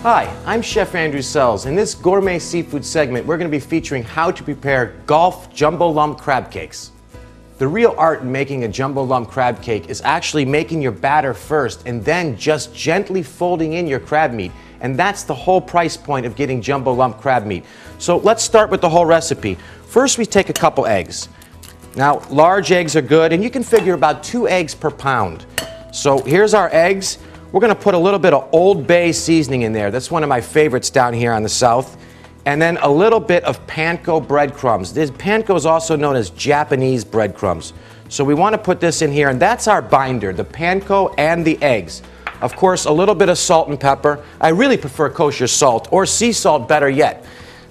Hi, I'm Chef Andrew Selz. In this Gourmet Seafood segment, we're going to be featuring how to prepare Gulf Jumbo Lump Crab Cakes. The real art in making a jumbo lump crab cake is actually making your batter first and then just gently folding in your crab meat. And that's the whole price point of getting jumbo lump crab meat. So let's start with the whole recipe. First, we take a couple eggs. Now, large eggs are good, and you can figure about 2 eggs per pound. So here's our eggs. We're going to put a little bit of Old Bay seasoning in there. That's one of my favorites down here on the south. And then a little bit of panko breadcrumbs. This panko is also known as Japanese breadcrumbs. So we want to put this in here, and that's our binder, the panko and the eggs. Of course, a little bit of salt and pepper. I really prefer kosher salt, or sea salt, better yet.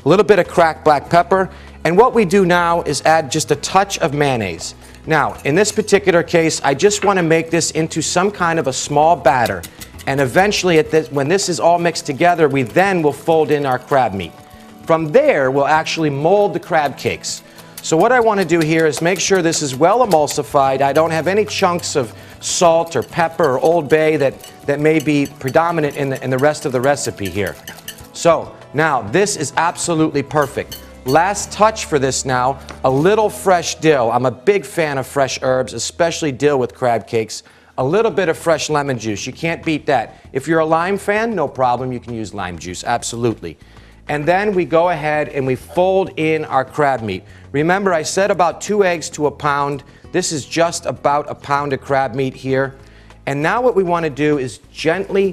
A little bit of cracked black pepper. And what we do now is add just a touch of mayonnaise. Now, in this particular case, I just want to make this into some kind of a small batter. And eventually, when this is all mixed together, we then will fold in our crab meat. From there, we'll actually mold the crab cakes. So what I want to do here is make sure this is well emulsified. I don't have any chunks of salt or pepper or Old Bay that may be predominant in the rest of the recipe here. So now, this is absolutely perfect. Last touch for this now, a little fresh dill. I'm a big fan of fresh herbs, especially dill with crab cakes. A little bit of fresh lemon juice. You can't beat that. If you're a lime fan, no problem. You can use lime juice, absolutely. And then we go ahead and we fold in our crab meat. Remember, I said about 2 eggs to a pound. This is just about a pound of crab meat here. And now what we want to do is gently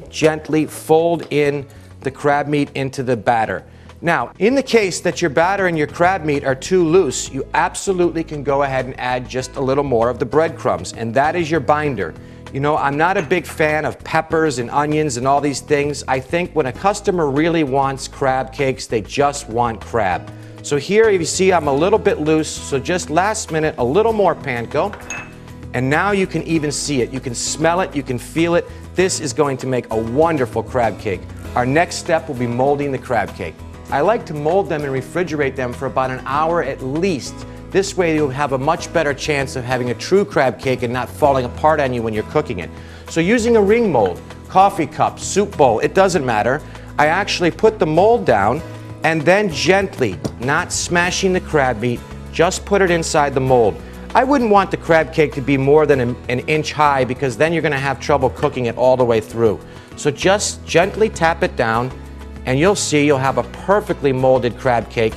fold in the crab meat into the batter. Now, in the case that your batter and your crab meat are too loose, you absolutely can go ahead and add just a little more of the breadcrumbs, and that is your binder. You know, I'm not a big fan of peppers and onions and all these things. I think when a customer really wants crab cakes, they just want crab. So here, you see I'm a little bit loose, so just last minute, a little more panko. And now you can even see it. You can smell it, you can feel it. This is going to make a wonderful crab cake. Our next step will be molding the crab cake. I like to mold them and refrigerate them for about an hour at least. This way you'll have a much better chance of having a true crab cake and not falling apart on you when you're cooking it. So using a ring mold, coffee cup, soup bowl, it doesn't matter. I actually put the mold down and then gently, not smashing the crab meat, just put it inside the mold. I wouldn't want the crab cake to be more than an inch high because then you're going to have trouble cooking it all the way through. So just gently tap it down, and you'll see you'll have a perfectly molded crab cake,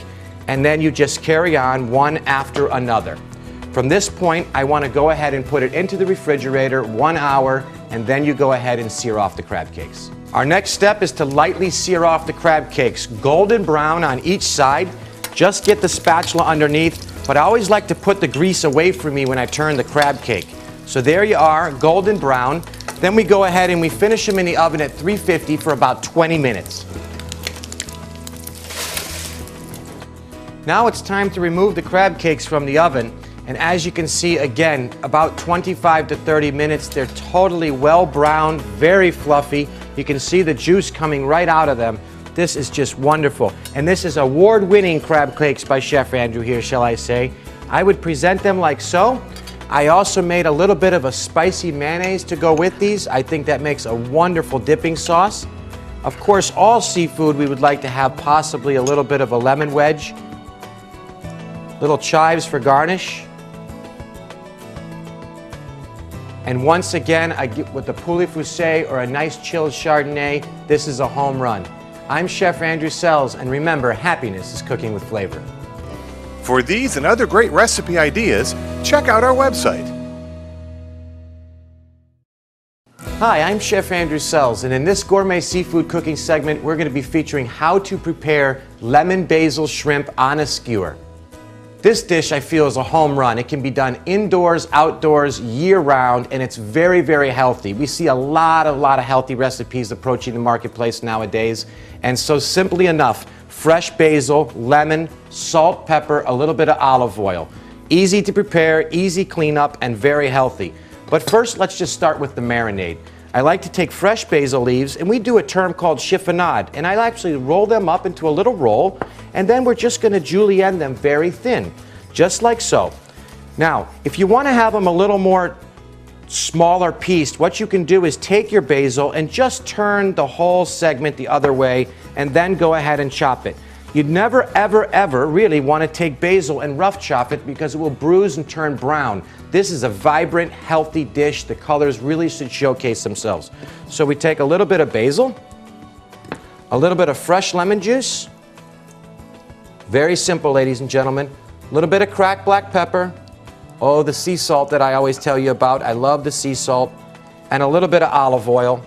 and then you just carry on one after another. From this point, I want to go ahead and put it into the refrigerator 1 hour, and then you go ahead and sear off the crab cakes. Our next step is to lightly sear off the crab cakes, golden brown on each side. Just get the spatula underneath, but I always like to put the grease away from me when I turn the crab cake. So there you are, golden brown. Then we go ahead and we finish them in the oven at 350 for about 20 minutes. Now it's time to remove the crab cakes from the oven, and as you can see, again, about 25 to 30 minutes. They're totally well browned, very fluffy. You can see the juice coming right out of them. This is just wonderful. And this is award-winning crab cakes by Chef Andrew here, shall I say. I would present them like so. I also made a little bit of a spicy mayonnaise to go with these. I think that makes a wonderful dipping sauce. Of course, all seafood we would like to have possibly a little bit of a lemon wedge. Little chives for garnish. And once again, I get with the poulet foussé or a nice chilled Chardonnay, this is a home run. I'm Chef Andrew Selz, and remember, happiness is cooking with flavor. For these and other great recipe ideas, check out our website. Hi, I'm Chef Andrew Selz, and in this gourmet seafood cooking segment, we're going to be featuring how to prepare lemon basil shrimp on a skewer. This dish, I feel, is a home run. It can be done indoors, outdoors, year-round, and it's very, very healthy. We see a lot of healthy recipes approaching the marketplace nowadays, and so simply enough, fresh basil, lemon, salt, pepper, a little bit of olive oil. Easy to prepare, easy cleanup, and very healthy. But first, let's just start with the marinade. I like to take fresh basil leaves, and we do a term called chiffonade, and I actually roll them up into a little roll, and then we're just going to julienne them very thin, just like so. Now, if you want to have them a little more smaller piece, what you can do is take your basil and just turn the whole segment the other way and then go ahead and chop it. You'd never, ever, ever really want to take basil and rough chop it because it will bruise and turn brown. This is a vibrant, healthy dish. The colors really should showcase themselves. So we take a little bit of basil, a little bit of fresh lemon juice. Very simple, ladies and gentlemen. A little bit of cracked black pepper. Oh, the sea salt that I always tell you about. I love the sea salt. And a little bit of olive oil.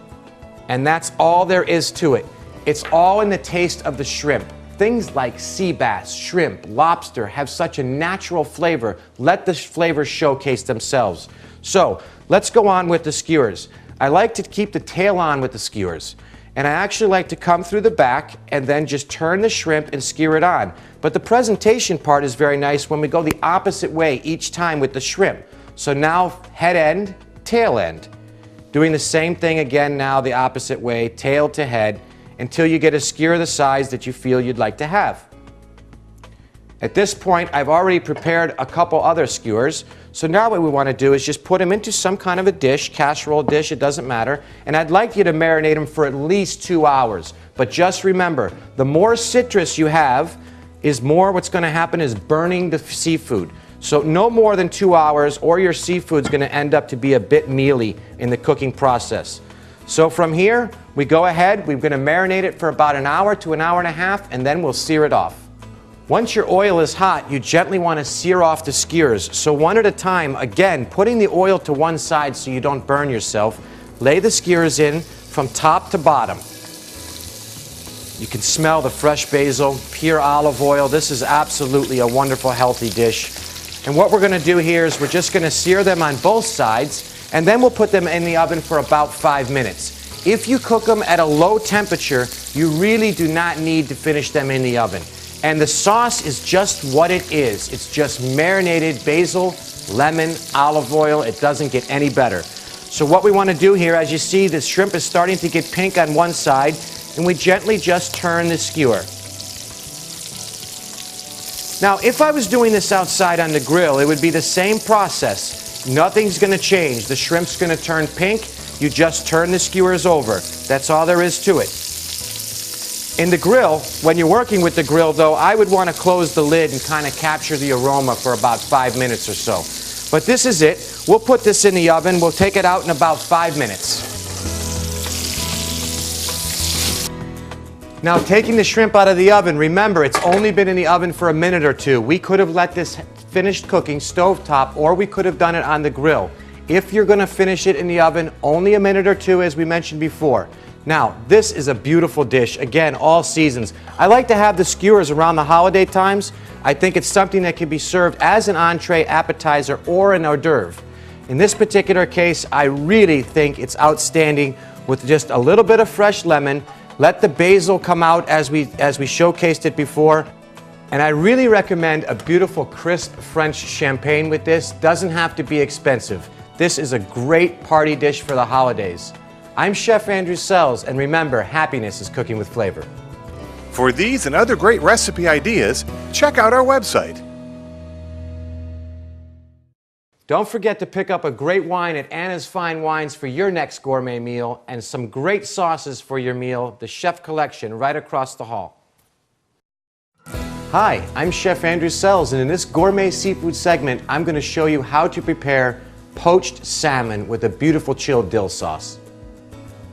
And that's all there is to it. It's all in the taste of the shrimp. Things like sea bass, shrimp, lobster have such a natural flavor. Let the flavors showcase themselves. So let's go on with the skewers. I like to keep the tail on with the skewers. And I actually like to come through the back and then just turn the shrimp and skewer it on. But the presentation part is very nice when we go the opposite way each time with the shrimp. So now head end, tail end. Doing the same thing again now the opposite way, tail to head, until you get a skewer the size that you feel you'd like to have. At this point, I've already prepared a couple other skewers. So now what we want to do is just put them into some kind of a dish, casserole dish, it doesn't matter. And I'd like you to marinate them for at least 2 hours. But just remember, the more citrus you have, is more what's going to happen is burning the seafood. So no more than 2 hours or your seafood's going to end up to be a bit mealy in the cooking process. So from here, we go ahead, we're going to marinate it for about an hour to an hour and a half, and then we'll sear it off. Once your oil is hot, you gently want to sear off the skewers. So one at a time, again, putting the oil to one side so you don't burn yourself. Lay the skewers in from top to bottom. You can smell the fresh basil, pure olive oil. This is absolutely a wonderful, healthy dish. And what we're going to do here is we're just going to sear them on both sides, and then we'll put them in the oven for about 5 minutes. If you cook them at a low temperature, you really do not need to finish them in the oven. And the sauce is just what it is. It's just marinated basil, lemon, olive oil. It doesn't get any better. So what we want to do here, as you see, the shrimp is starting to get pink on one side, and we gently just turn the skewer. Now, if I was doing this outside on the grill, it would be the same process. Nothing's going to change. The shrimp's going to turn pink. You just turn the skewers over. That's all there is to it. In the grill, when you're working with the grill though, I would want to close the lid and kind of capture the aroma for about 5 minutes or so. But this is it. We'll put this in the oven. We'll take it out in about 5 minutes. Now, taking the shrimp out of the oven, remember it's only been in the oven for a minute or two. We could have let this finished cooking stovetop, or we could have done it on the grill. If you're going to finish it in the oven, only a minute or two, as we mentioned before. Now, this is a beautiful dish. Again, all seasons. I like to have the skewers around the holiday times. I think it's something that can be served as an entree, appetizer, or an hors d'oeuvre. In this particular case, I really think it's outstanding with just a little bit of fresh lemon. Let the basil come out as we showcased it before. And I really recommend a beautiful crisp French champagne with this. Doesn't have to be expensive. This is a great party dish for the holidays. I'm Chef Andrew Selz, and remember, happiness is cooking with flavor. For these and other great recipe ideas, check out our website. Don't forget to pick up a great wine at Anna's Fine Wines for your next gourmet meal, and some great sauces for your meal, the Chef Collection right across the hall. Hi, I'm Chef Andrew Selz, and in this Gourmet Seafood segment, I'm going to show you how to prepare poached salmon with a beautiful chilled dill sauce.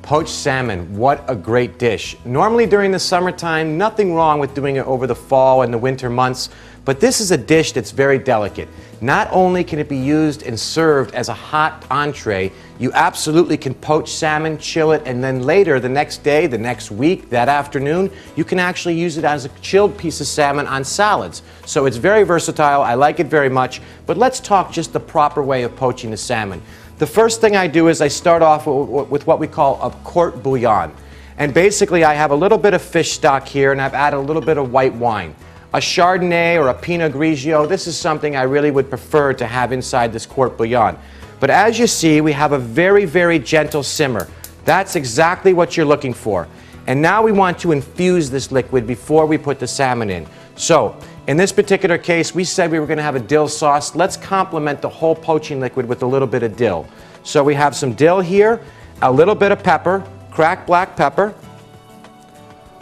Poached salmon, what a great dish. Normally during the summertime, nothing wrong with doing it over the fall and the winter months, but this is a dish that's very delicate. Not only can it be used and served as a hot entree, you absolutely can poach salmon, chill it, and then later, the next day, the next week, that afternoon, you can actually use it as a chilled piece of salmon on salads. So it's very versatile, I like it very much, but let's talk just the proper way of poaching the salmon. The first thing I do is I start off with what we call a court bouillon. And basically I have a little bit of fish stock here, and I've added a little bit of white wine. A Chardonnay or a Pinot Grigio, this is something I really would prefer to have inside this court bouillon. But as you see, we have a very, very gentle simmer. That's exactly what you're looking for. And now we want to infuse this liquid before we put the salmon in. So, in this particular case, we said we were going to have a dill sauce. Let's complement the whole poaching liquid with a little bit of dill. So we have some dill here, a little bit of pepper, cracked black pepper,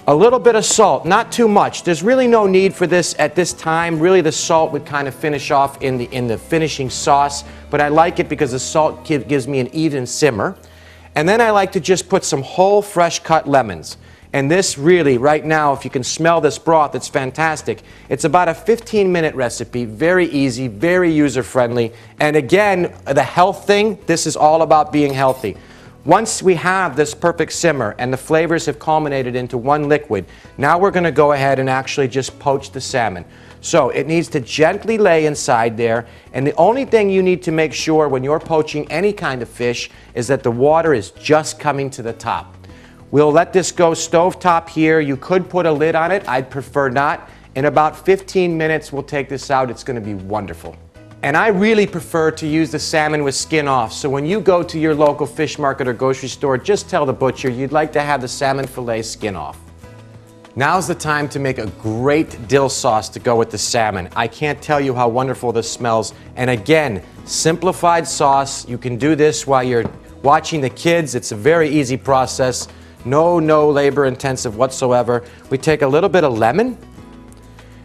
a little bit of salt, not too much. There's really no need for this at this time. Really, the salt would kind of finish off in the finishing sauce, but I like it because the salt gives me an even simmer. And then I like to just put some whole fresh cut lemons. And this really, right now, if you can smell this broth, it's fantastic. It's about a 15-minute recipe, very easy, very user-friendly. And again, the health thing, this is all about being healthy. Once we have this perfect simmer and the flavors have culminated into one liquid, now we're going to go ahead and actually just poach the salmon. So it needs to gently lay inside there, and the only thing you need to make sure when you're poaching any kind of fish is that the water is just coming to the top. We'll let this go stovetop here. You could put a lid on it. I'd prefer not. In about 15 minutes, we'll take this out. It's going to be wonderful. And I really prefer to use the salmon with skin off. So when you go to your local fish market or grocery store, just tell the butcher you'd like to have the salmon fillet skin off. Now's the time to make a great dill sauce to go with the salmon. I can't tell you how wonderful this smells. And again, simplified sauce. You can do this while you're watching the kids. It's a very easy process. No labor intensive whatsoever. We take a little bit of lemon,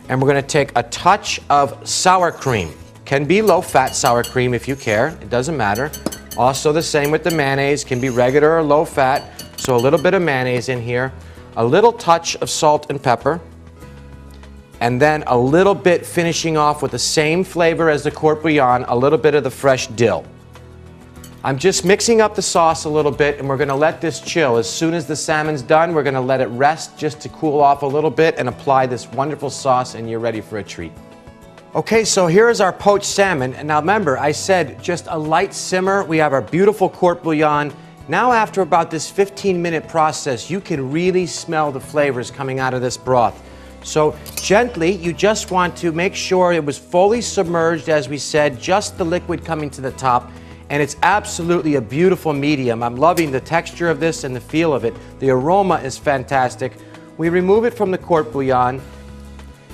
and we're going to take a touch of sour cream. Can be low-fat sour cream if you care. It doesn't matter. Also the same with the mayonnaise. Can be regular or low-fat. So a little bit of mayonnaise in here. A little touch of salt and pepper. And then a little bit finishing off with the same flavor as the court bouillon, a little bit of the fresh dill. I'm just mixing up the sauce a little bit, and we're going to let this chill. As soon as the salmon's done, we're going to let it rest just to cool off a little bit and apply this wonderful sauce, and you're ready for a treat. Okay, so here is our poached salmon. And now remember, I said just a light simmer. We have our beautiful court bouillon. Now after about this 15-minute process, you can really smell the flavors coming out of this broth. So gently, you just want to make sure it was fully submerged, as we said, just the liquid coming to the top. And it's absolutely a beautiful medium. I'm loving the texture of this and the feel of it. The aroma is fantastic. We remove it from the court bouillon.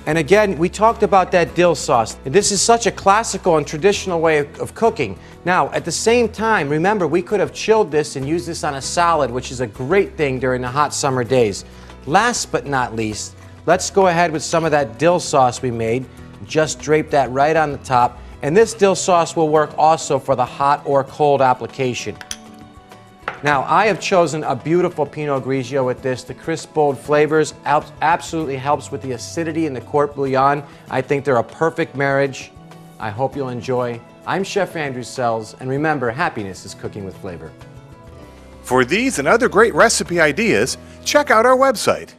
And again, we talked about that dill sauce. This is such a classical and traditional way of cooking. Now, at the same time, remember, we could have chilled this and used this on a salad, which is a great thing during the hot summer days. Last but not least, let's go ahead with some of that dill sauce we made. Just drape that right on the top. And this dill sauce will work also for the hot or cold application. Now, I have chosen a beautiful Pinot Grigio with this. The crisp, bold flavors absolutely helps with the acidity in the court bouillon. I think they're a perfect marriage. I hope you'll enjoy. I'm Chef Andrew Selz, and remember, happiness is cooking with flavor. For these and other great recipe ideas, check out our website.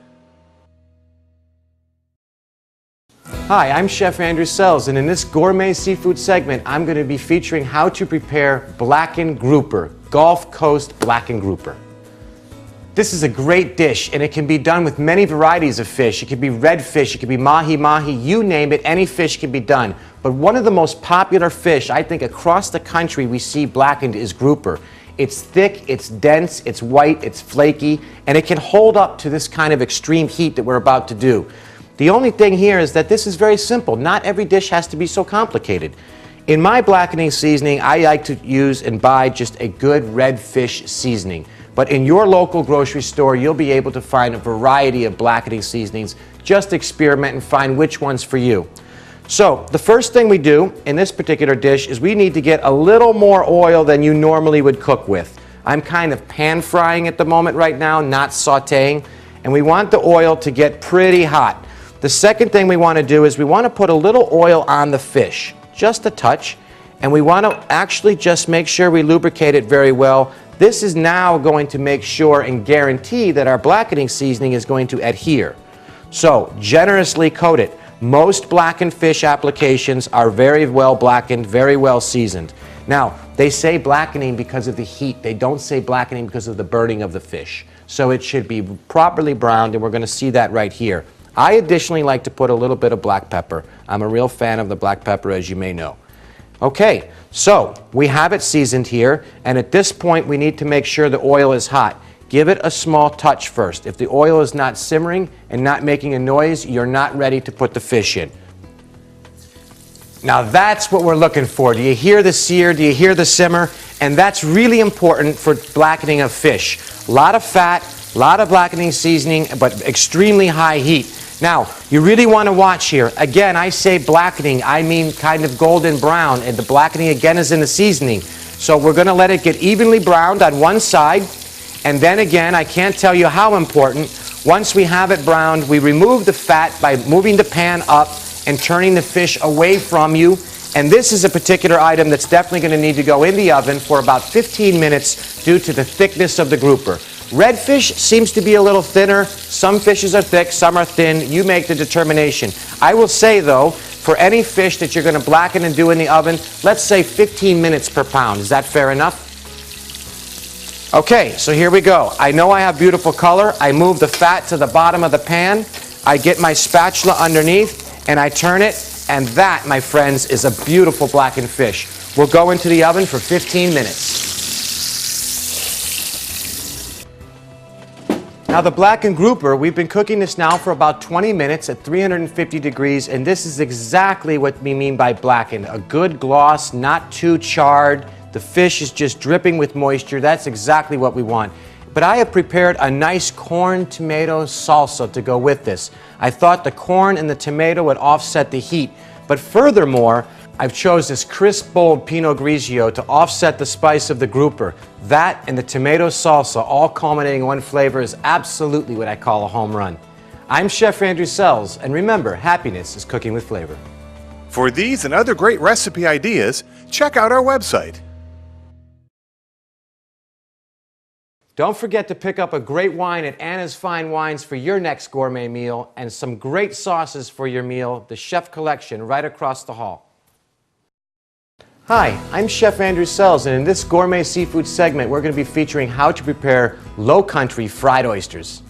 Hi, I'm Chef Andrew Selz, and in this Gourmet Seafood segment, I'm going to be featuring how to prepare Blackened Grouper, Gulf Coast Blackened Grouper. This is a great dish, and it can be done with many varieties of fish. It could be redfish, it could be mahi-mahi, you name it, any fish can be done. But one of the most popular fish, I think, across the country we see blackened is grouper. It's thick, it's dense, it's white, it's flaky, and it can hold up to this kind of extreme heat that we're about to do. The only thing here is that this is very simple. Not every dish has to be so complicated. In my blackening seasoning, I like to use and buy just a good red fish seasoning. But in your local grocery store, you'll be able to find a variety of blackening seasonings. Just experiment and find which one's for you. So the first thing we do in this particular dish is we need to get a little more oil than you normally would cook with. I'm kind of pan frying at the moment right now, not sauteing. And we want the oil to get pretty hot. The second thing we want to do is we want to put a little oil on the fish, just a touch, and we want to actually just make sure we lubricate it very well. This is now going to make sure and guarantee that our blackening seasoning is going to adhere. So generously coat it. Most blackened fish applications are very well blackened, very well seasoned. Now, they say blackening because of the heat. They don't say blackening because of the burning of the fish. So it should be properly browned, and we're going to see that right here. I additionally like to put a little bit of black pepper. I'm a real fan of the black pepper, as you may know. Okay, so we have it seasoned here, and at this point we need to make sure the oil is hot. Give it a small touch first. If the oil is not simmering and not making a noise, you're not ready to put the fish in. Now that's what we're looking for. Do you hear the sear? Do you hear the simmer? And that's really important for blackening of fish. A lot of fat, a lot of blackening seasoning, but extremely high heat. Now, you really want to watch here. Again, I say blackening, I mean kind of golden brown, and the blackening again is in the seasoning. So we're going to let it get evenly browned on one side, and then again, I can't tell you how important, once we have it browned, we remove the fat by moving the pan up and turning the fish away from you. And this is a particular item that's definitely going to need to go in the oven for about 15 minutes due to the thickness of the grouper. Redfish seems to be a little thinner. Some fishes are thick, some are thin. You make the determination. I will say, though, for any fish that you're going to blacken and do in the oven, let's say 15 minutes per pound. Is that fair enough? Okay, so here we go. I know I have beautiful color. I move the fat to the bottom of the pan. I get my spatula underneath, and I turn it, and that, my friends, is a beautiful blackened fish. We'll go into the oven for 15 minutes. Now the blackened grouper, we've been cooking this now for about 20 minutes at 350 degrees, and this is exactly what we mean by blackened. A good gloss, not too charred. The fish is just dripping with moisture. That's exactly what we want. But I have prepared a nice corn tomato salsa to go with this. I thought the corn and the tomato would offset the heat. But furthermore, I've chose this crisp, bold Pinot Grigio to offset the spice of the grouper. That and the tomato salsa, all culminating in one flavor, is absolutely what I call a home run. I'm Chef Andrew Selz, and remember, happiness is cooking with flavor. For these and other great recipe ideas, check out our website. Don't forget to pick up a great wine at Anna's Fine Wines for your next gourmet meal, and some great sauces for your meal, the Chef Collection, right across the hall. Hi, I'm Chef Andrew Selz, and in this Gourmet Seafood segment, we're going to be featuring how to prepare low country fried oysters.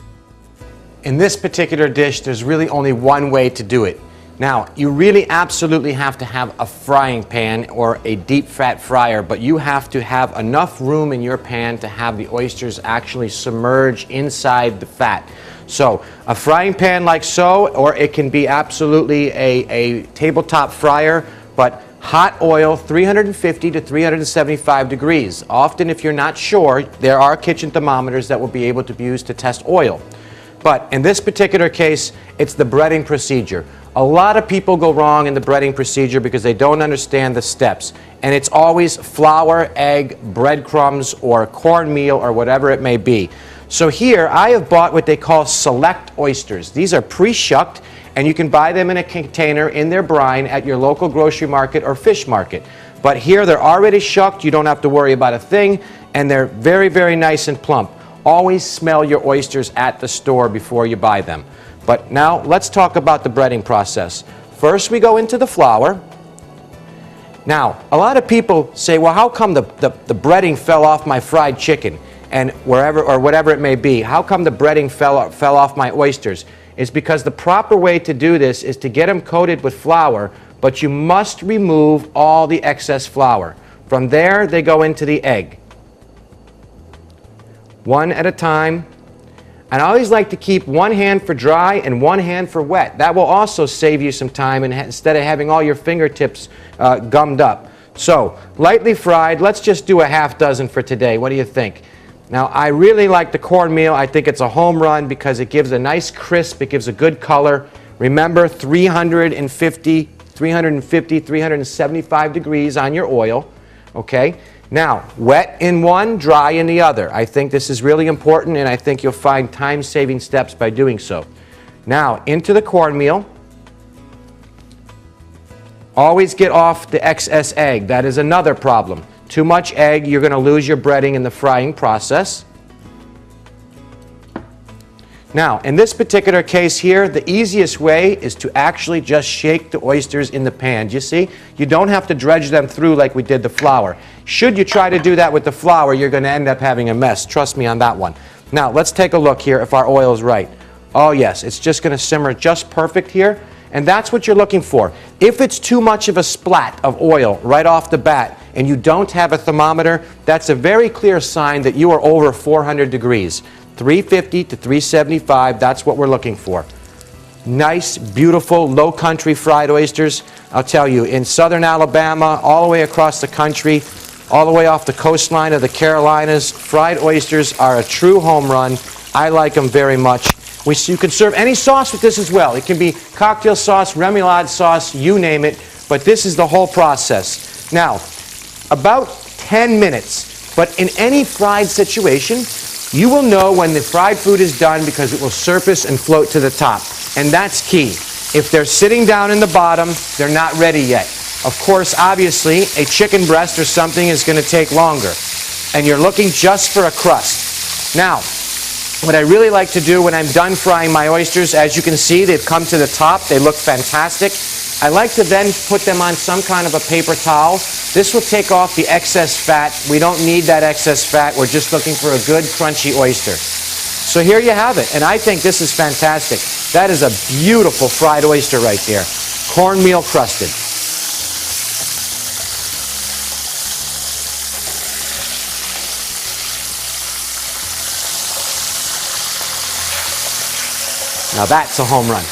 In this particular dish, there's really only one way to do it. Now, you really absolutely have to have a frying pan or a deep fat fryer, but you have to have enough room in your pan to have the oysters actually submerge inside the fat. So, a frying pan like so, or it can be absolutely a tabletop fryer, but hot oil, 350 to 375 degrees. Often, if you're not sure, there are kitchen thermometers that will be able to be used to test oil. But in this particular case, it's the breading procedure. A lot of people go wrong in the breading procedure because they don't understand the steps. And it's always flour, egg, breadcrumbs, or cornmeal, or whatever it may be. So here, I have bought what they call select oysters. These are pre-shucked, and you can buy them in a container in their brine at your local grocery market or fish market. But here, they're already shucked. You don't have to worry about a thing, and they're very, very nice and plump. Always smell your oysters at the store before you buy them. But now let's talk about the breading process. First we go into the flour. Now, a lot of people say, well, how come the breading fell off my fried chicken and wherever or whatever it may be? How come the breading fell off my oysters? It's because the proper way to do this is to get them coated with flour, but you must remove all the excess flour. From there, they go into the egg. One at a time. And I always like to keep one hand for dry and one hand for wet. That will also save you some time instead of having all your fingertips gummed up. So, lightly fried, let's just do a half dozen for today. What do you think? Now, I really like the cornmeal. I think it's a home run because it gives a nice crisp, it gives a good color. Remember, 350, 375 degrees on your oil, okay? Now, wet in one, dry in the other. I think this is really important, and I think you'll find time-saving steps by doing so. Now, into the cornmeal. Always get off the excess egg. That is another problem. Too much egg, you're going to lose your breading in the frying process. Now, in this particular case here, the easiest way is to actually just shake the oysters in the pan. Do you see? You don't have to dredge them through like we did the flour. Should you try to do that with the flour, you're going to end up having a mess. Trust me on that one. Now, let's take a look here if our oil is right. Oh yes, it's just going to simmer just perfect here. And that's what you're looking for. If it's too much of a splat of oil right off the bat and you don't have a thermometer, that's a very clear sign that you are over 400 degrees. 350 to 375, that's what we're looking for. Nice, beautiful, low country fried oysters. I'll tell you, in southern Alabama, all the way across the country, all the way off the coastline of the Carolinas, fried oysters are a true home run. I like them very much. You can serve any sauce with this as well. It can be cocktail sauce, remoulade sauce, you name it, but this is the whole process. Now, about 10 minutes, but in any fried situation, you will know when the fried food is done because it will surface and float to the top. And that's key. If they're sitting down in the bottom, they're not ready yet. Of course, obviously, a chicken breast or something is going to take longer. And you're looking just for a crust. Now, what I really like to do when I'm done frying my oysters, as you can see, they've come to the top. They look fantastic. I like to then put them on some kind of a paper towel. This will take off the excess fat. We don't need that excess fat. We're just looking for a good crunchy oyster. So here you have it, and I think this is fantastic. That is a beautiful fried oyster right there, cornmeal crusted. Now that's a home run.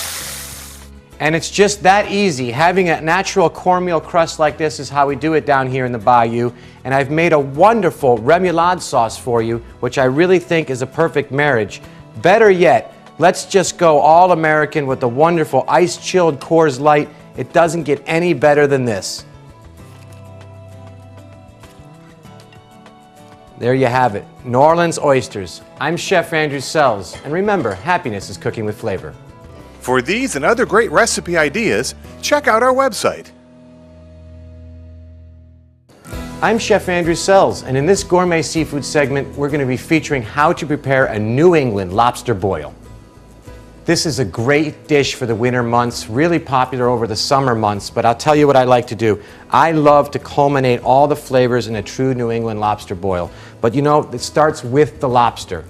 And it's just that easy. Having a natural cornmeal crust like this is how we do it down here in the bayou. And I've made a wonderful remoulade sauce for you, which I really think is a perfect marriage. Better yet, let's just go all American with the wonderful ice-chilled Coors Light. It doesn't get any better than this. There you have it, New Orleans oysters. I'm Chef Andrew Selz, and remember, happiness is cooking with flavor. For these and other great recipe ideas, check out our website. I'm Chef Andrew Selz, and in this Gourmet Seafood segment, we're going to be featuring how to prepare a New England lobster boil. This is a great dish for the winter months, really popular over the summer months, but I'll tell you what I like to do. I love to culminate all the flavors in a true New England lobster boil. But you know, it starts with the lobster.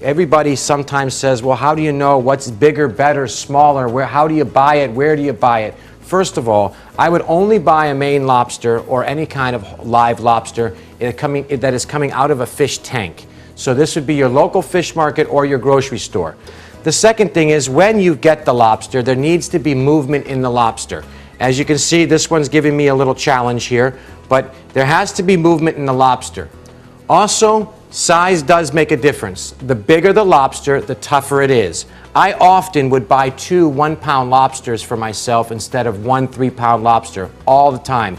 Everybody sometimes says, well, how do you know what's bigger, better, smaller? How do you buy it? Where do you buy it? First of all, I would only buy a Maine lobster or any kind of live lobster that is coming out of a fish tank. So this would be your local fish market or your grocery store. The second thing is, when you get the lobster, there needs to be movement in the lobster. As you can see, this one's giving me a little challenge here, but there has to be movement in the lobster. Also, size does make a difference. The bigger the lobster, the tougher it is. I often would buy 2 1-pound lobsters for myself instead of 1 3-pound lobster all the time.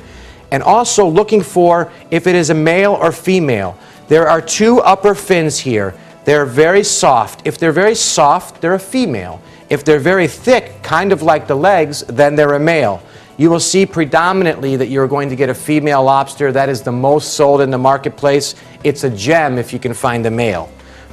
And also looking for if it is a male or female. There are 2 upper fins here. They're very soft. If they're very soft, they're a female. If they're very thick, kind of like the legs, then they're a male. You will see predominantly that you're going to get a female lobster. That is the most sold in the marketplace. It's a gem if you can find a male.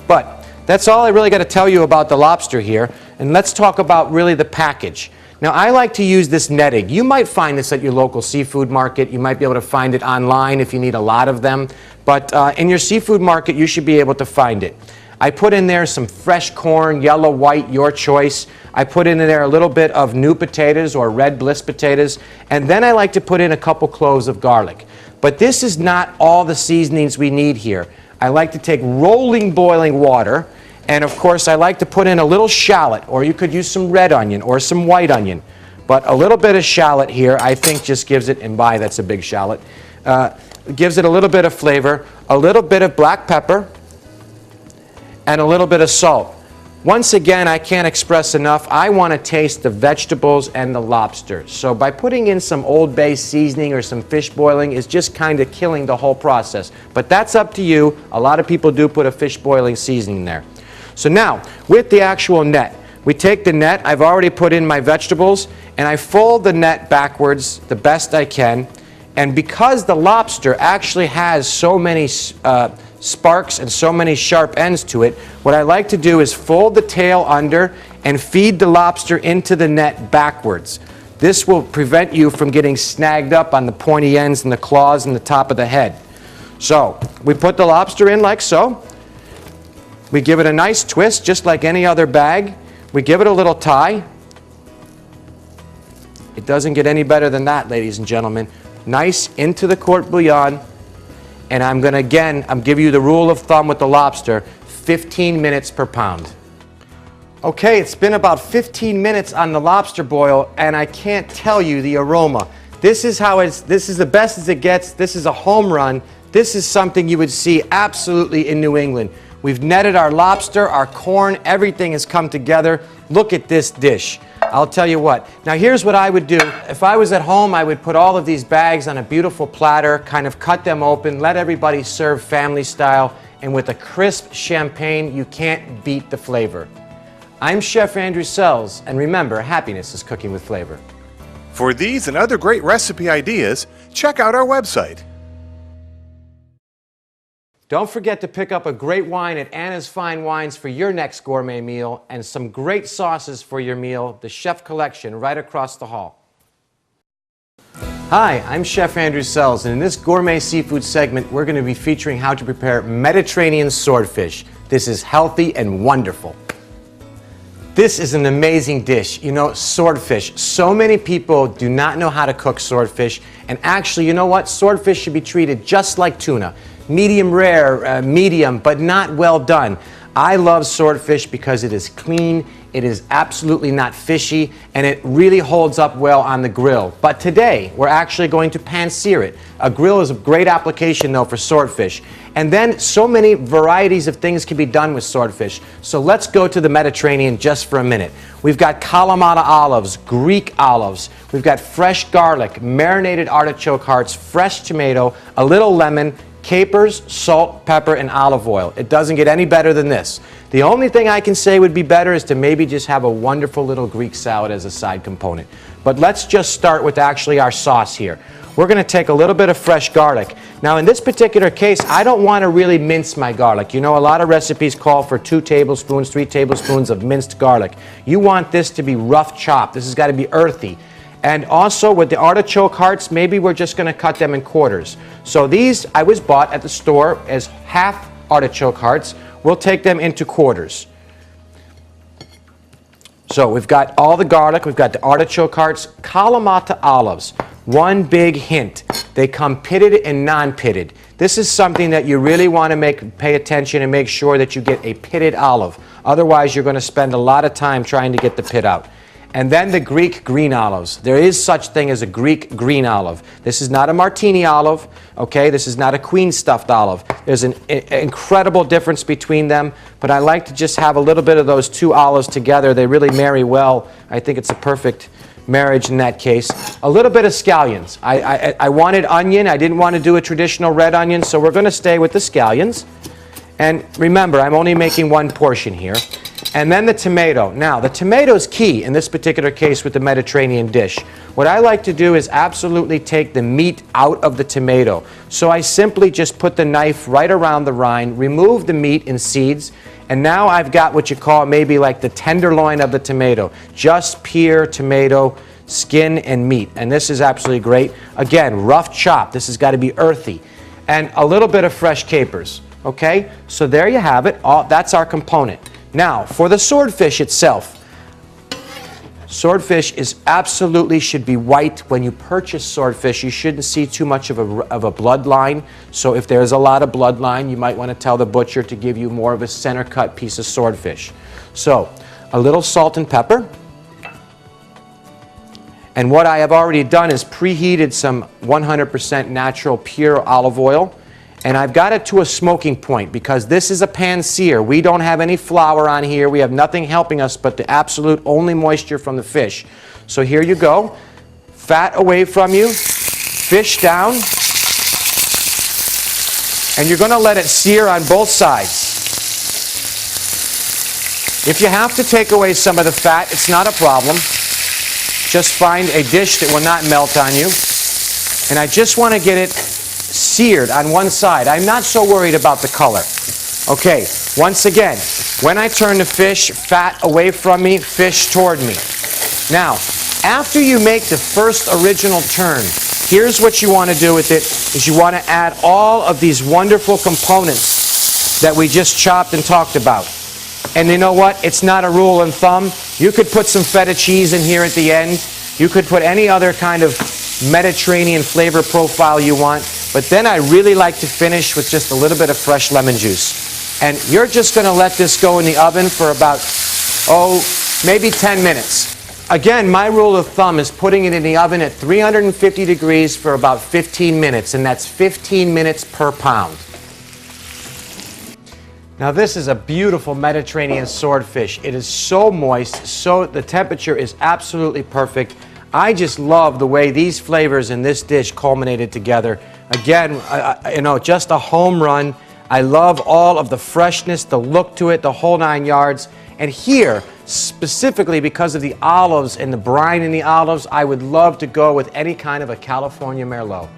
But that's all I really got to tell you about the lobster here. And let's talk about really the package. Now, I like to use this netting. You might find this at your local seafood market. You might be able to find it online if you need a lot of them. But in your seafood market, you should be able to find it. I put in there some fresh corn, yellow, white, your choice. I put in there a little bit of new potatoes or red bliss potatoes. And then I like to put in a couple cloves of garlic. But this is not all the seasonings we need here. I like to take rolling boiling water. And of course, I like to put in a little shallot, or you could use some red onion or some white onion. But a little bit of shallot here, I think, just gives it, and by that's a big shallot, gives it a little bit of flavor, a little bit of black pepper, and a little bit of salt. Once again, I can't express enough, I want to taste the vegetables and the lobster. So by putting in some Old Bay seasoning or some fish boiling is just kind of killing the whole process. But that's up to you. A lot of people do put a fish boiling seasoning there. So now, with the actual net, we take the net, I've already put in my vegetables, and I fold the net backwards the best I can. And because the lobster actually has so many sparks and so many sharp ends to it, what I like to do is fold the tail under and feed the lobster into the net backwards. This will prevent you from getting snagged up on the pointy ends and the claws and the top of the head. So we put the lobster in like so. We give it a nice twist, just like any other bag. We give it a little tie. It doesn't get any better than that, ladies and gentlemen. Nice into the court bouillon. And I'm going to, give you the rule of thumb with the lobster, 15 minutes per pound. Okay, it's been about 15 minutes on the lobster boil, and I can't tell you the aroma. This is the best as it gets. This is a home run. This is something you would see absolutely in New England. We've netted our lobster, our corn, everything has come together. Look at this dish. I'll tell you what. Now here's what I would do. If I was at home, I would put all of these bags on a beautiful platter, kind of cut them open, let everybody serve family style, and with a crisp champagne, you can't beat the flavor. I'm Chef Andrew Selz, and remember, happiness is cooking with flavor. For these and other great recipe ideas, check out our website. Don't forget to pick up a great wine at Anna's Fine Wines for your next gourmet meal, and some great sauces for your meal, the Chef Collection right across the hall. Hi, I'm Chef Andrew Selz, and in this Gourmet Seafood segment, we're going to be featuring how to prepare Mediterranean swordfish. This is healthy and wonderful. This is an amazing dish. You know, swordfish. So many people do not know how to cook swordfish, and actually, you know what? Swordfish should be treated just like tuna. Medium rare, medium, but not well done. I love swordfish because it is clean, it is absolutely not fishy, and it really holds up well on the grill. But today, we're actually going to pan-sear it. A grill is a great application, though, for swordfish. And then, so many varieties of things can be done with swordfish. So let's go to the Mediterranean just for a minute. We've got Kalamata olives, Greek olives, we've got fresh garlic, marinated artichoke hearts, fresh tomato, a little lemon, capers, salt, pepper, and olive oil. It doesn't get any better than this. The only thing I can say would be better is to maybe just have a wonderful little Greek salad as a side component. But let's just start with actually our sauce here. We're going to take a little bit of fresh garlic. Now in this particular case, I don't want to really mince my garlic. You know, a lot of recipes call for 2 tablespoons, 3 tablespoons of minced garlic. You want this to be rough chopped. This has got to be earthy. And also with the artichoke hearts, maybe we're just going to cut them in quarters. So these I was bought at the store as half artichoke hearts. We'll take them into quarters. So we've got all the garlic, we've got the artichoke hearts, Kalamata olives. One big hint, they come pitted and non-pitted. This is something that you really want to pay attention and make sure that you get a pitted olive. Otherwise, you're going to spend a lot of time trying to get the pit out. And then the Greek green olives. There is such thing as a Greek green olive. This is not a martini olive, okay? This is not a queen stuffed olive. There's an incredible difference between them, but I like to just have a little bit of those 2 olives together. They really marry well. I think it's a perfect marriage in that case. A little bit of scallions. I wanted onion. I didn't want to do a traditional red onion, so we're going to stay with the scallions. And remember, I'm only making 1 portion here. And then the tomato. Now, the tomato is key in this particular case with the Mediterranean dish. What I like to do is absolutely take the meat out of the tomato. So I simply just put the knife right around the rind, remove the meat and seeds, and now I've got what you call maybe like the tenderloin of the tomato. Just pure tomato, skin and meat. And this is absolutely great. Again, rough chop. This has got to be earthy. And a little bit of fresh capers. Okay? So there you have it. That's our component. Now, for the swordfish itself, swordfish absolutely should be white. When you purchase swordfish, you shouldn't see too much of a bloodline. So if there's a lot of bloodline, you might want to tell the butcher to give you more of a center cut piece of swordfish. So, a little salt and pepper. And what I have already done is preheated some 100% natural pure olive oil. And I've got it to a smoking point because this is a pan-sear. We don't have any flour on here. We have nothing helping us but the absolute only moisture from the fish. So here you go. Fat away from you. Fish down. And you're going to let it sear on both sides. If you have to take away some of the fat, it's not a problem. Just find a dish that will not melt on you. And I just want to get it seared on one side. I'm not so worried about the color. Okay, once again, when I turn the fish, fat away from me, fish toward me. Now, after you make the first original turn, here's what you want to do with it, is you want to add all of these wonderful components that we just chopped and talked about. And you know what? It's not a rule of thumb. You could put some feta cheese in here at the end. You could put any other kind of Mediterranean flavor profile you want. But then I really like to finish with just a little bit of fresh lemon juice. And you're just going to let this go in the oven for about maybe 10 minutes. Again, my rule of thumb is putting it in the oven at 350 degrees for about 15 minutes, and that's 15 minutes per pound. Now this is a beautiful Mediterranean swordfish. It is so moist, so the temperature is absolutely perfect. I just love the way these flavors in this dish culminated together. Again, just a home run. I love all of the freshness, the look to it, the whole 9 yards. And here, specifically because of the olives and the brine in the olives, I would love to go with any kind of a California Merlot.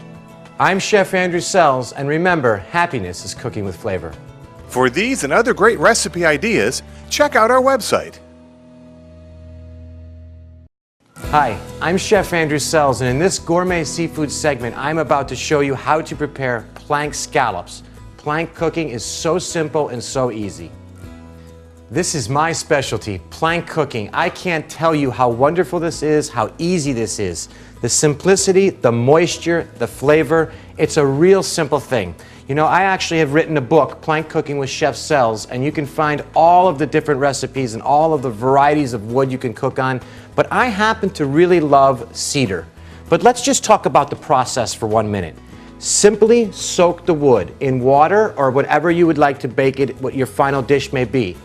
I'm Chef Andrew Selz, and remember, happiness is cooking with flavor. For these and other great recipe ideas, check out our website. Hi, I'm Chef Andrew Selz, and in this Gourmet Seafood segment, I'm about to show you how to prepare plank scallops. Plank cooking is so simple and so easy. This is my specialty, plank cooking. I can't tell you how wonderful this is, how easy this is. The simplicity, the moisture, the flavor, it's a real simple thing. You know, I actually have written a book, Plank Cooking with Chef Selz, and you can find all of the different recipes and all of the varieties of wood you can cook on, but I happen to really love cedar. But let's just talk about the process for 1 minute. Simply soak the wood in water or whatever you would like to bake it, what your final dish may be.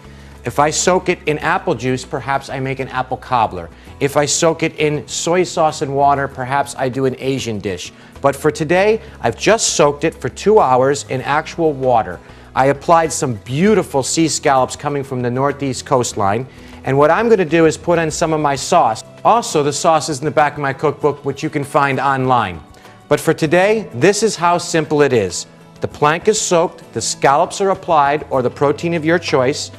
If I soak it in apple juice, perhaps I make an apple cobbler. If I soak it in soy sauce and water, perhaps I do an Asian dish. But for today, I've just soaked it for 2 hours in actual water. I applied some beautiful sea scallops coming from the northeast coastline. And what I'm going to do is put in some of my sauce. Also, the sauce is in the back of my cookbook, which you can find online. But for today, this is how simple it is. The plank is soaked, the scallops are applied, or the protein of your choice.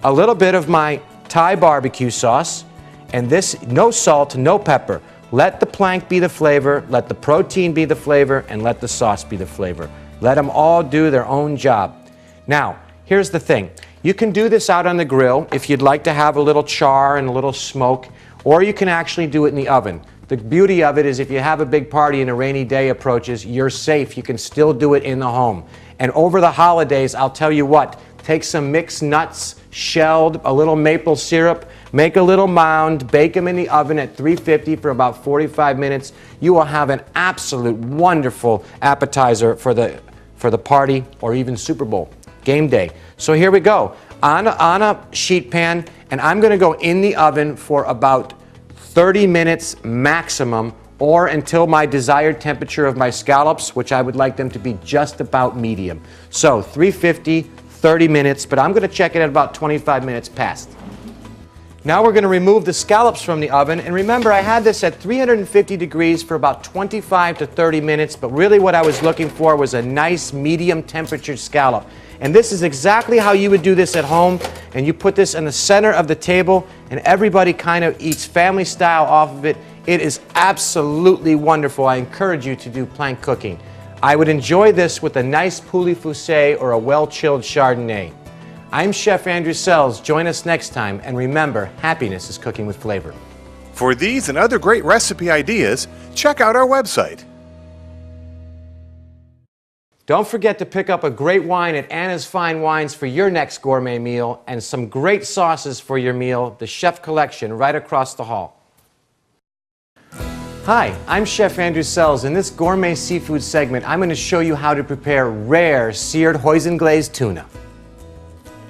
A little bit of my Thai barbecue sauce, and this, no salt, no pepper. Let the plank be the flavor, let the protein be the flavor, and let the sauce be the flavor. Let them all do their own job. Now, here's the thing. You can do this out on the grill if you'd like to have a little char and a little smoke, or you can actually do it in the oven. The beauty of it is if you have a big party and a rainy day approaches, you're safe. You can still do it in the home. And over the holidays, I'll tell you what, take some mixed nuts, shelled, a little maple syrup, make a little mound, bake them in the oven at 350 for about 45 minutes. You will have an absolute wonderful appetizer for the party or even Super Bowl, game day. So here we go. On a sheet pan, and I'm going to go in the oven for about 30 minutes maximum, or until my desired temperature of my scallops, which I would like them to be just about medium. So 350, 30 minutes, but I'm going to check it at about 25 minutes past. Now we're going to remove the scallops from the oven, and remember I had this at 350 degrees for about 25 to 30 minutes, but really what I was looking for was a nice medium temperature scallop. And this is exactly how you would do this at home, and you put this in the center of the table and everybody kind of eats family style off of it. It is absolutely wonderful. I encourage you to do plank cooking. I would enjoy this with a nice poulet foussé or a well-chilled Chardonnay. I'm Chef Andrew Selz. Join us next time, and remember, happiness is cooking with flavor. For these and other great recipe ideas, check out our website. Don't forget to pick up a great wine at Anna's Fine Wines for your next gourmet meal, and some great sauces for your meal, the Chef Collection right across the hall. Hi, I'm Chef Andrew Selz. In this Gourmet Seafood segment, I'm going to show you how to prepare rare seared Hoisin glazed tuna.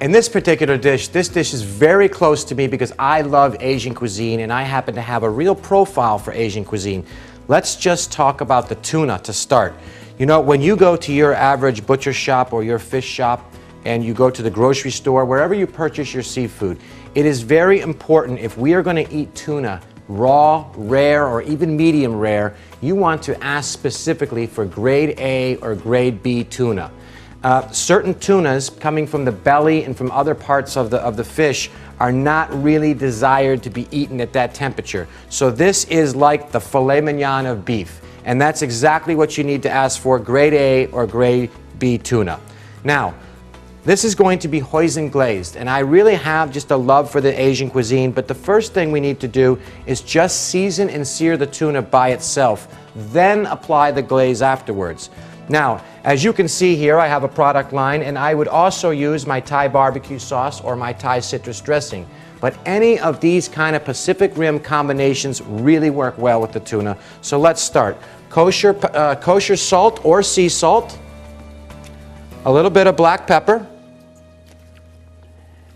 In this particular dish, this dish is very close to me because I love Asian cuisine and I happen to have a real profile for Asian cuisine. Let's just talk about the tuna to start. You know, when you go to your average butcher shop or your fish shop and you go to the grocery store, wherever you purchase your seafood, it is very important if we are going to eat tuna, raw, rare, or even medium rare, you want to ask specifically for grade A or grade B tuna. Certain tunas coming from the belly and from other parts of the fish are not really desired to be eaten at that temperature. So this is like the filet mignon of beef. And that's exactly what you need to ask for, grade A or grade B tuna. Now, this is going to be Hoisin glazed, and I really have just a love for the Asian cuisine, but the first thing we need to do is just season and sear the tuna by itself, then apply the glaze afterwards. Now, as you can see here, I have a product line, and I would also use my Thai barbecue sauce or my Thai citrus dressing. but any of these kind of Pacific Rim combinations really work well with the tuna. So let's start. Kosher salt or sea salt, a little bit of black pepper,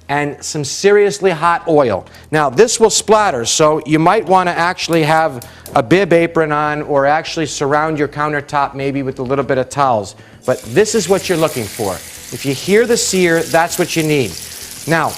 and some seriously hot oil. Now this will splatter, so you might want to actually have a bib apron on or actually surround your countertop maybe with a little bit of towels. But this is what you're looking for. If you hear the sear, that's what you need. Now,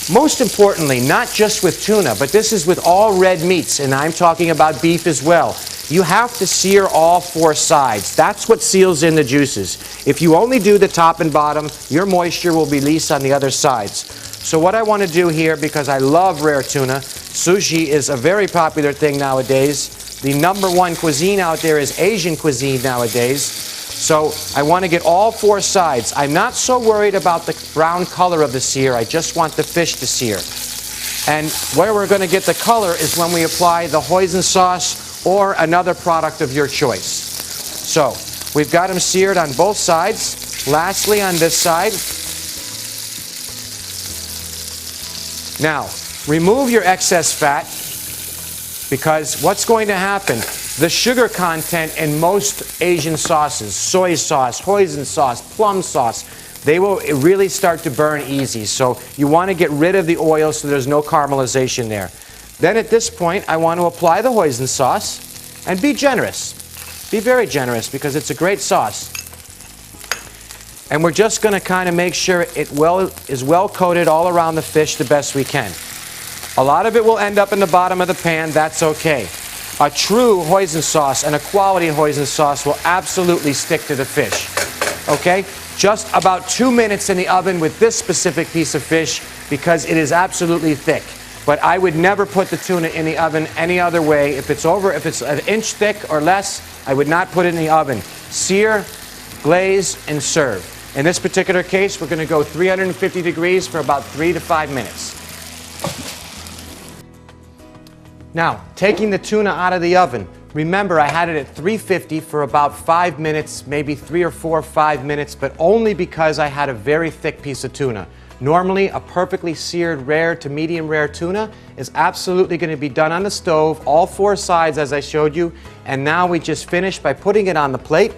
most importantly, not just with tuna, but this is with all red meats, and I'm talking about beef as well. You have to sear all 4 sides. That's what seals in the juices. If you only do the top and bottom, your moisture will release on the other sides. So what I want to do here, because I love rare tuna, sushi is a very popular thing nowadays. The #1 cuisine out there is Asian cuisine nowadays. So I want to get all 4 sides. I'm not so worried about the brown color of the sear. I just want the fish to sear. And where we're going to get the color is when we apply the hoisin sauce or another product of your choice. So we've got them seared on both sides. Lastly, on this side. Now, remove your excess fat, because what's going to happen? The sugar content in most Asian sauces, soy sauce, hoisin sauce, plum sauce, they will really start to burn easy. So you want to get rid of the oil so there's no caramelization there. Then at this point, I want to apply the hoisin sauce and be generous. Be very generous, because it's a great sauce. And we're just going to kind of make sure it is well coated all around the fish the best we can. A lot of it will end up in the bottom of the pan. That's okay. A true hoisin sauce and a quality hoisin sauce will absolutely stick to the fish. Okay? Just about 2 minutes in the oven with this specific piece of fish, because it is absolutely thick. But I would never put the tuna in the oven any other way. If it's an inch thick or less, I would not put it in the oven. Sear, glaze, and serve. In this particular case, we're going to go 350 degrees for about 3 to 5 minutes. Now, taking the tuna out of the oven. Remember, I had it at 350 for about 5 minutes, maybe 3 or 4 or 5 minutes, but only because I had a very thick piece of tuna. Normally, a perfectly seared rare to medium rare tuna is absolutely going to be done on the stove, all 4 sides as I showed you, and now we just finished by putting it on the plate.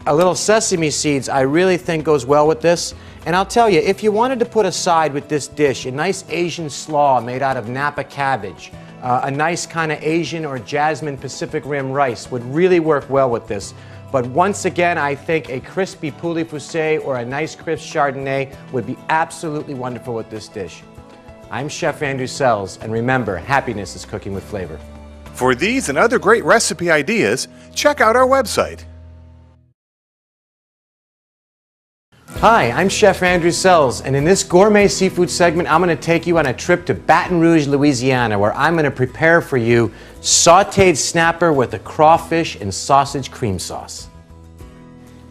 A little sesame seeds I really think goes well with this. And I'll tell you, if you wanted to put aside with this dish a nice Asian slaw made out of Napa cabbage, a nice kind of Asian or jasmine Pacific Rim rice would really work well with this. But once again, I think a crispy poulet foussé or a nice crisp chardonnay would be absolutely wonderful with this dish. I'm Chef Andrew Selz, and remember, happiness is cooking with flavor. For these and other great recipe ideas, check out our website. Hi, I'm Chef Andrew Selz, and in this gourmet seafood segment, I'm going to take you on a trip to Baton Rouge, Louisiana, where I'm going to prepare for you sauteed snapper with a crawfish and sausage cream sauce.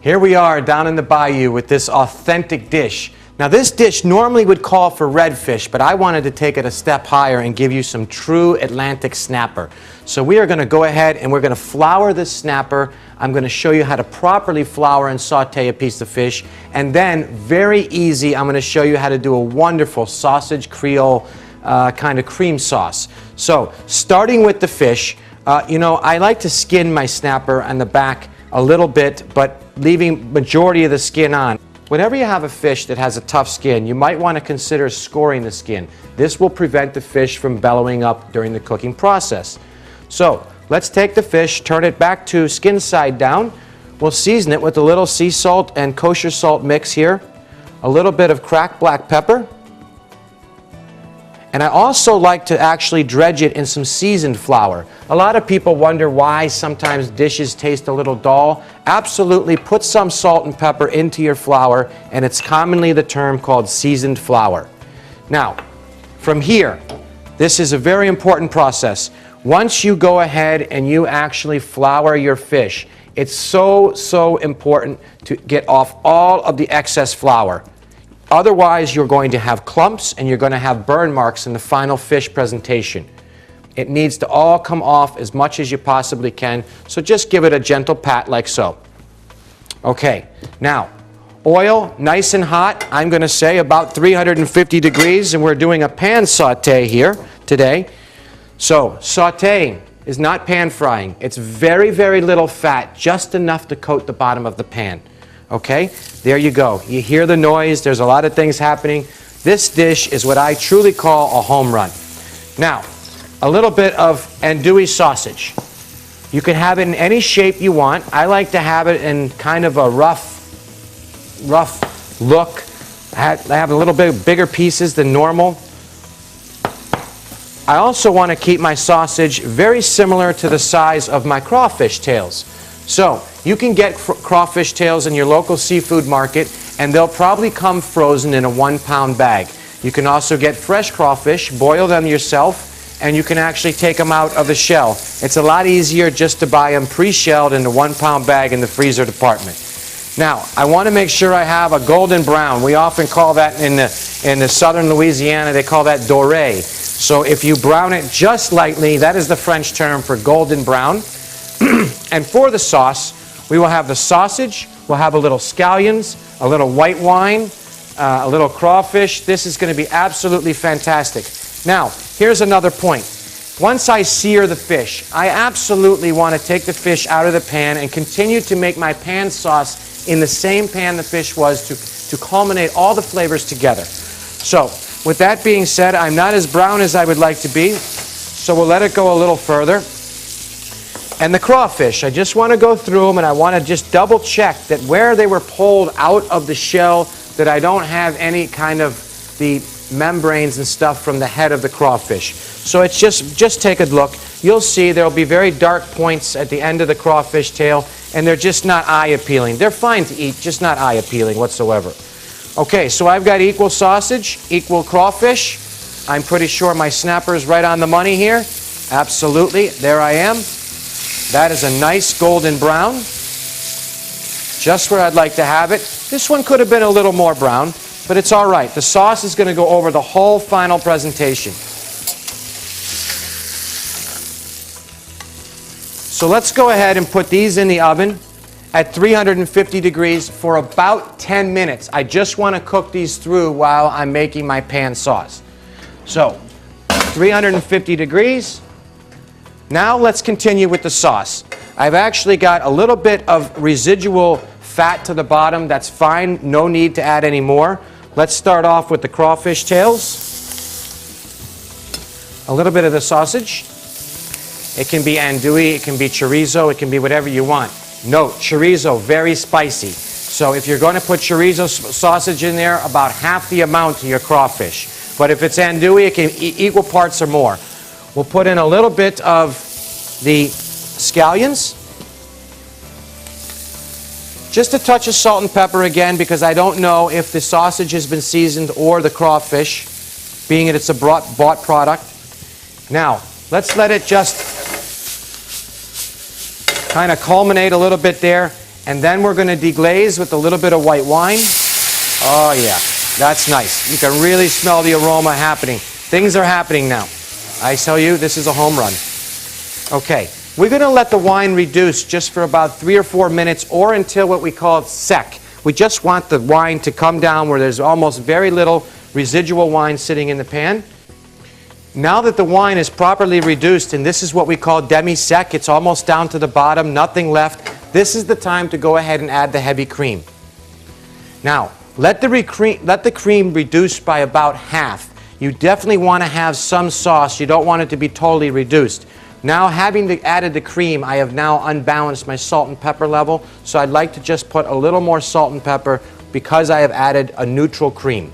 Here we are down in the bayou with this authentic dish. Now this dish normally would call for redfish, but I wanted to take it a step higher and give you some true Atlantic snapper. So we are going to go ahead and we're going to flour this snapper. I'm going to show you how to properly flour and saute a piece of fish. And then, very easy, I'm going to show you how to do a wonderful sausage Creole kind of cream sauce. So, starting with the fish, I like to skin my snapper on the back a little bit, but leaving majority of the skin on. Whenever you have a fish that has a tough skin, you might want to consider scoring the skin. This will prevent the fish from bellowing up during the cooking process. So, let's take the fish, turn it back to skin side down. We'll season it with a little sea salt and kosher salt mix here. A little bit of cracked black pepper. And I also like to actually dredge it in some seasoned flour. A lot of people wonder why sometimes dishes taste a little dull. Absolutely put some salt and pepper into your flour, and it's commonly the term called seasoned flour. Now, from here, this is a very important process. Once you go ahead and you actually flour your fish, it's so important to get off all of the excess flour. Otherwise, you're going to have clumps and you're going to have burn marks in the final fish presentation. It needs to all come off as much as you possibly can, so just give it a gentle pat like so. Okay, now, Oil, nice and hot. I'm going to say about 350 degrees, and we're doing a pan saute here today. So, sauteing is not pan frying. It's very, very little fat, just enough to coat the bottom of the pan. Okay? There you go. You hear the noise. There's a lot of things happening. This dish is what I truly call a home run. Now, a little bit of andouille sausage. You can have it in any shape you want. I like to have it in kind of a rough look. I have a little bit bigger pieces than normal. I also want to keep my sausage very similar to the size of my crawfish tails. So you can get crawfish tails in your local seafood market, and they'll probably come frozen in a 1-pound bag. You can also get fresh crawfish, boil them yourself, and you can actually take them out of the shell. It's a lot easier just to buy them pre-shelled in a 1-pound bag in the freezer department. Now, I want to make sure I have a golden brown. We often call that in the southern Louisiana, they call that doré. So if you brown it just lightly, that is the French term for golden brown. And for the sauce, we will have the sausage, we'll have a little scallions, a little white wine, a little crawfish. This is going to be absolutely fantastic. Now, here's another point. Once I sear the fish, I absolutely want to take the fish out of the pan and continue to make my pan sauce in the same pan the fish was to culminate all the flavors together. So, with that being said, I'm not as brown as I would like to be, so we'll let it go a little further. And the crawfish, I just want to go through them, and I want to just double check that where they were pulled out of the shell, that I don't have any kind of the membranes and stuff from the head of the crawfish. So it's just take a look. You'll see there'll be very dark points at the end of the crawfish tail, and they're just not eye appealing. They're fine to eat, just not eye appealing whatsoever. Okay, so I've got equal sausage, equal crawfish. I'm pretty sure my snapper is right on the money here. Absolutely, there I am. That is a nice golden brown. Just where I'd like to have it. This one could have been a little more brown, but it's all right. The sauce is going to go over the whole final presentation. So let's go ahead and put these in the oven at 350 degrees for about 10 minutes. I just want to cook these through while I'm making my pan sauce. So, 350 degrees. Now let's continue with the sauce. I've actually got a little bit of residual fat to the bottom. That's fine. No need to add any more. Let's start off with the crawfish tails. A little bit of the sausage. It can be andouille, it can be chorizo, it can be whatever you want. Note, chorizo, very spicy. So if you're going to put chorizo sausage in there, about half the amount to your crawfish. But if it's andouille, it can equal parts or more. We'll put in a little bit of the scallions. Just a touch of salt and pepper again, because I don't know if the sausage has been seasoned or the crawfish, being that it's a bought product. Now, let's let it just kind of culminate a little bit there, and then we're going to deglaze with a little bit of white wine. Oh yeah, that's nice. You can really smell the aroma happening. Things are happening now. I tell you, this is a home run. Okay, we're going to let the wine reduce just for about 3 or 4 minutes, or until what we call sec. We just want the wine to come down where there's almost very little residual wine sitting in the pan. Now that the wine is properly reduced, and this is what we call demi-sec, it's almost down to the bottom, nothing left, this is the time to go ahead and add the heavy cream. Now, let the cream reduce by about half. You definitely want to have some sauce. You don't want it to be totally reduced. Now, having added the cream, I have now unbalanced my salt and pepper level, so I'd like to just put a little more salt and pepper because I have added a neutral cream.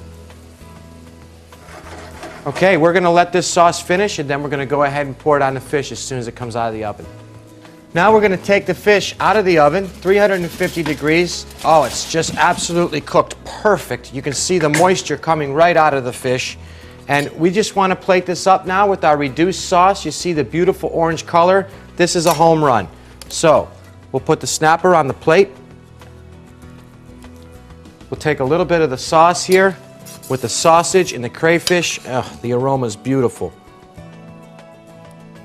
Okay, we're going to let this sauce finish, and then we're going to go ahead and pour it on the fish as soon as it comes out of the oven. Now we're going to take the fish out of the oven, 350 degrees. Oh, it's just absolutely cooked perfect. You can see the moisture coming right out of the fish. And we just want to plate this up now with our reduced sauce. You see the beautiful orange color. This is a home run. So, we'll put the snapper on the plate. We'll take a little bit of the sauce here with the sausage and the crayfish. Oh, the aroma is beautiful.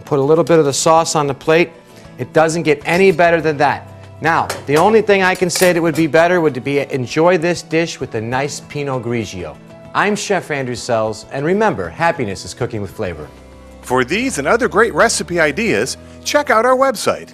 Put a little bit of the sauce on the plate. It doesn't get any better than that. Now, the only thing I can say that would be better would be enjoy this dish with a nice Pinot Grigio. I'm Chef Andrew Selz, and remember, happiness is cooking with flavor. For these and other great recipe ideas, check out our website.